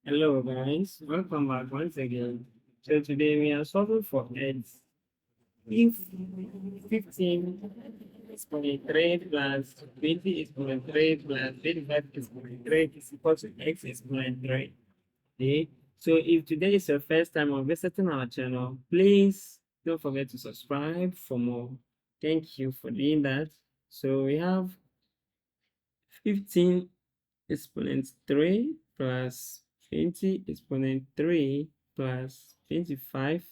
Hello guys, welcome back once again. So today we are solving for x. If 15 exponent 3 plus 20 exponent 3 plus 25 exponent 3 is equal to x exponent 3. Okay? So if today is your first time on visiting our channel, please don't forget to subscribe for more. Thank you for doing that. So we have 15 exponent 3 plus 20 exponent 3 plus 25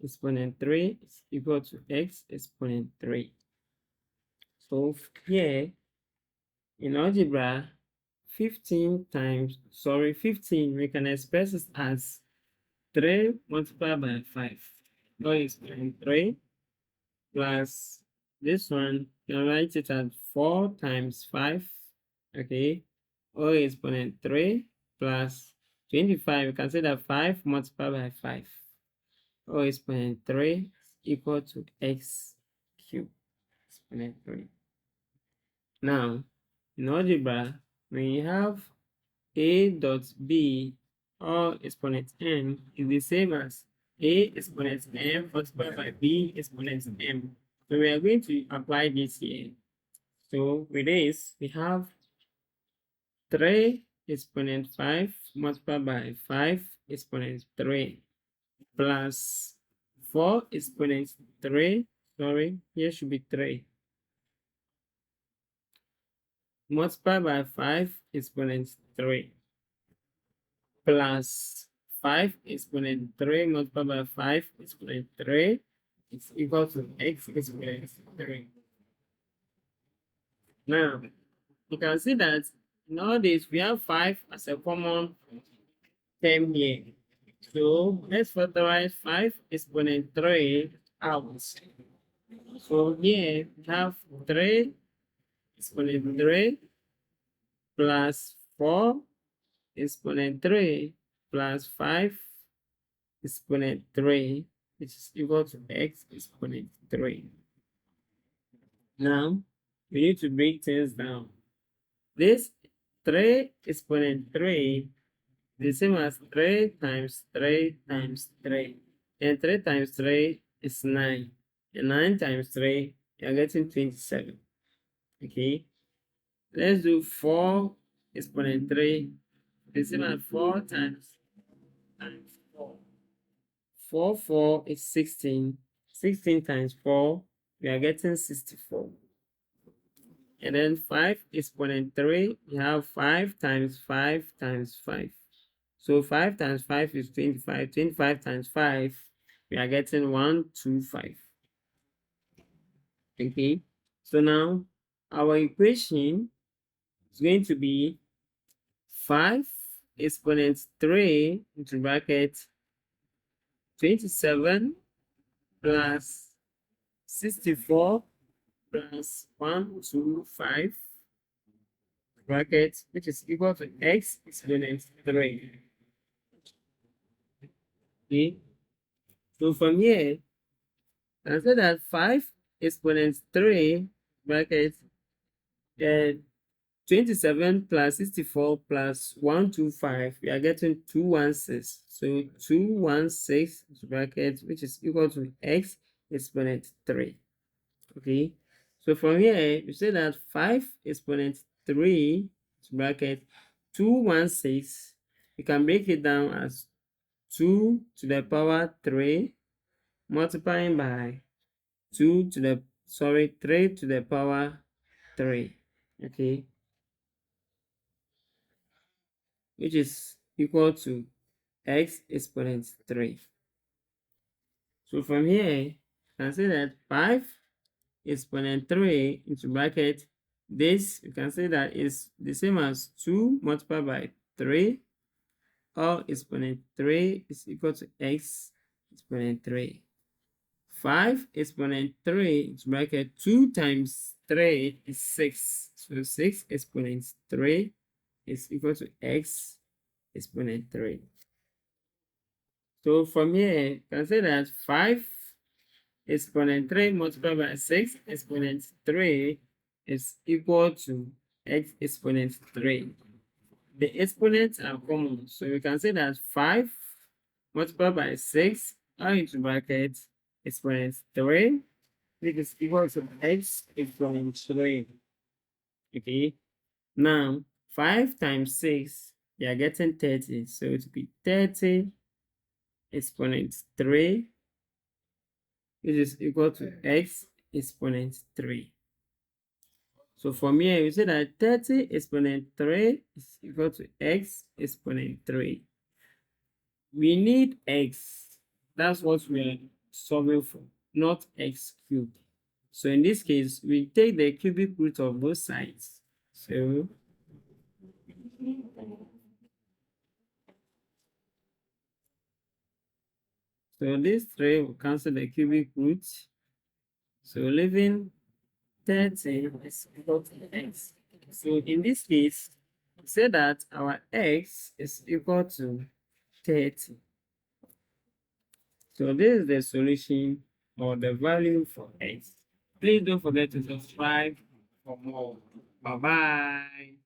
exponent 3 is equal to x exponent 3. So here in algebra, 15 we can express it as 3 multiplied by 5. So exponent 3 plus this one, you can write it as 4 times 5. Okay, or exponent 3 plus 25. You can say that 5 multiplied by 5 or exponent 3 is equal to x cubed exponent 3. Now, in algebra, when you have a dot b or exponent n is the same as a exponent m multiplied by b exponent m. So we are going to apply this here. So with this, we have 3 exponent 5 multiplied by 5 exponent 3 plus 4 exponent 3, here should be 3, multiplied by 5 exponent 3 plus 5 exponent 3 multiplied by 5 exponent 3 is equal to x exponent 3. Now, you can see that in all this, we have 5 as a common term here. So let's factorize 5 exponent 3 out. So here we have 3 exponent 3 plus 4 exponent 3 plus 5 exponent 3, which is equal to x exponent 3. Now, we need to break things down. This 3 exponent 3 the same as 3 times 3 times 3. And 3 times 3 is 9. And 9 times 3, you're getting 27. Okay. Let's do 4 exponent 3. The same as 4 times 4. 4 is 16. 16 times 4, we are getting 64. And then 5 exponent 3, we have 5 times 5 times 5. So 5 times 5 is 25. 25 times 5, we are getting 125. Okay. So now our equation is going to be 5 exponent 3 into bracket 27 plus 64 plus 125 bracket, which is equal to x exponent 3. Okay. So from here, I say that 5 exponent 3 bracket 27 plus 64 plus 125, we are getting 216. So 216 bracket, which is equal to x exponent 3. Okay. So from here, we say that 5 exponent 3 bracket 216, we can break it down as 2 to the power 3 multiplying by 3 to the power 3. Okay. Which is equal to x exponent 3. So from here, you can say that 5 exponent 3 into bracket, this you can say that is the same as 2 multiplied by 3, or exponent 3 is equal to x exponent 3. 5 exponent 3 into bracket 2 times 3 is 6. So 6 exponent 3 is equal to x exponent 3. So from here, you can say that 5 exponent 3 multiplied by 6 exponent 3 is equal to x exponent 3. the exponents are common. So we can say that 5 multiplied by 6 are into bracket exponent 3, which is equal to x exponent 3. Okay. Now 5 times 6, you are getting 30. So it will be 30 exponent 3, which is equal to x exponent 3. So from here, we say that 30 exponent 3 is equal to x exponent 3. We need x. That's what we're solving for, not x cubed. So in this case, we take the cubic root of both sides. So this 3 will cancel the cubic root. So leaving 30 is equal to x. So in this case, we say that our x is equal to 30. So this is the solution or the value for x. Please don't forget to subscribe for more. Bye-bye.